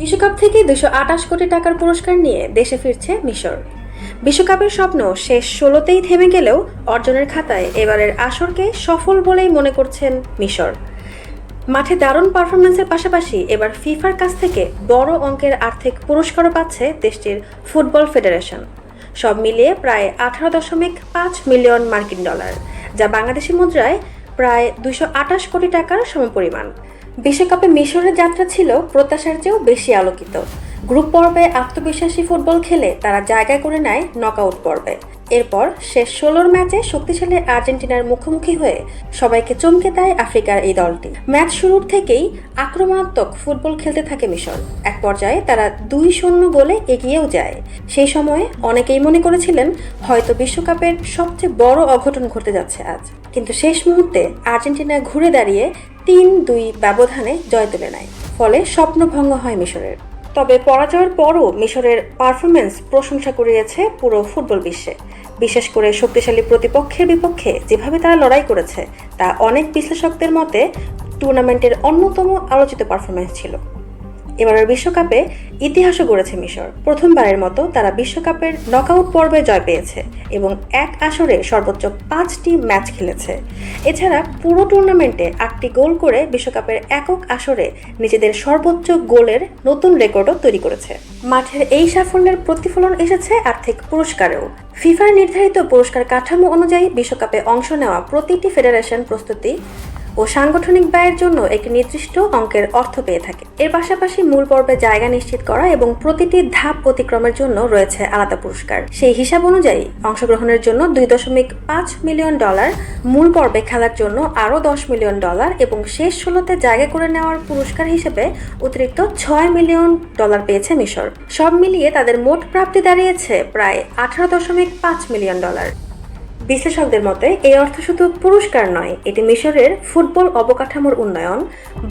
বিশ্বকাপ থেকে 228 কোটি টাকার পুরস্কার নিয়ে দেশে ফিরছে মিশর। বিশ্বকাপের স্বপ্ন শেষ 16তেই থেমে গেলেও অর্জনের খাতায় এবারের আসরকে সফল বলেই মনে করছেন মিশর। মাঠে দারুণ পারফরম্যান্সের পাশাপাশি এবার ফিফার কাছ থেকে বড় অঙ্কের আর্থিক পুরস্কারও পাচ্ছে দেশটির ফুটবল ফেডারেশন। সব মিলিয়ে প্রায় 18.5 মিলিয়ন মার্কিন ডলার, যা বাংলাদেশি মুদ্রায় প্রায় 228 কোটি টাকার সমপরিমাণ। বিশ্বকাপে মিশরের যাত্রা ছিল প্রত্যাশার চেয়েও বেশি আলোকিত। গ্রুপ পর্বে আত্মবিশ্বাসী ফুটবল খেলে তারা জায়গা করে নেয় নকআউট পর্বে। এরপর শেষ 16 ম্যাচে শক্তিশালী আর্জেন্টিনার মুখোমুখি হয়ে সবাইকে চমকে দেয় আফ্রিকার এই দলটি। ম্যাচ শুরুর থেকেই আক্রমণাত্মক ফুটবল খেলতে থাকে মিশর। এক পর্যায়ে তারা 2-0 গোলে এগিয়েও যায়। সেই সময়ে অনেকেই মনে করেছিলেন হয়তো বিশ্বকাপের সবচেয়ে বড় অঘটন ঘটতে যাচ্ছে আজ, কিন্তু শেষ মুহূর্তে আর্জেন্টিনা ঘুরে দাঁড়িয়ে 3-2 ব্যবধানে জয় তুলে নেয়। ফলে স্বপ্নভঙ্গ হয় মিশরের। তবে পরাজয়ের পরও মিশরের পারফরম্যান্স প্রশংসা কুড়িয়েছে পুরো ফুটবল বিশ্বে। বিশেষ করে শক্তিশালী প্রতিপক্ষের বিপক্ষে যেভাবে তারা লড়াই করেছে তা অনেক বিশ্লেষকদের মতে টুর্নামেন্টের অন্যতম আলোচিত পারফরম্যান্স ছিল। এবারের বিশ্বকাপে ইতিহাসও গড়েছে মিশর। প্রথমবারের মতো তারা বিশ্বকাপের নকআউট পর্বে জয় পেয়েছে এবং এক আসরে সর্বোচ্চ 5টি ম্যাচ খেলেছে। এছাড়া পুরো টুর্নামেন্টে 8টি গোল করে বিশ্বকাপের একক আসরে নিজেদের সর্বোচ্চ গোলের নতুন রেকর্ডও তৈরি করেছে। মাঠের এই সাফল্যের প্রতিফলন এসেছে আর্থিক পুরস্কারেও। ফিফার নির্ধারিত পুরস্কার কাঠামো অনুযায়ী বিশ্বকাপে অংশ নেওয়া প্রতিটি ফেডারেশন প্রস্তুতি ও সাংগঠনিক ব্যয়ের জন্য একটি নির্দিষ্ট অঙ্কের অর্থ পেয়ে থাকে। এর পাশাপাশি মূল পর্বে জায়গা নিশ্চিত করা এবং প্রতিটি ধাপ অতিক্রমের জন্য রয়েছে আলাদা পুরস্কার। সেই হিসাব অনুযায়ী অংশগ্রহণের জন্য 2.5 মিলিয়ন ডলার, মূল পর্বে খেলার জন্য আরও 10 মিলিয়ন ডলার এবং শেষ 16তে জায়গা করে নেওয়ার পুরস্কার হিসেবে অতিরিক্ত 6 মিলিয়ন ডলার পেয়েছে মিশর। সব মিলিয়ে তাদের মোট প্রাপ্তি দাঁড়িয়েছে প্রায় 18.5 মিলিয়ন ডলার। বিশ্লেষকদের মতে এই অর্থ শুধু পুরস্কার নয়, এটি মিশরের ফুটবল অবকাঠামোর উন্নয়ন,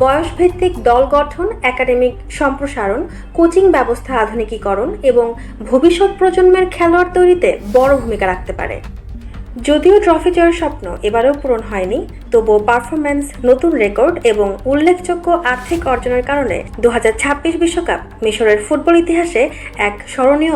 বয়সভিত্তিক দল গঠন, একাডেমিক সম্প্রসারণ, কোচিং ব্যবস্থা আধুনিকীকরণ এবং ভবিষ্যৎ প্রজন্মের খেলোয়াড় তৈরিতে বড় ভূমিকা রাখতে পারে। যদিও ট্রফি জয়ের স্বপ্ন এবারেও পূরণ হয়নি, তবুও পারফরম্যান্স, নতুন রেকর্ড এবং উল্লেখযোগ্য আর্থিক অর্জনের কারণে 2026 বিশ্বকাপ মিশরের ফুটবল ইতিহাসে এক স্মরণীয়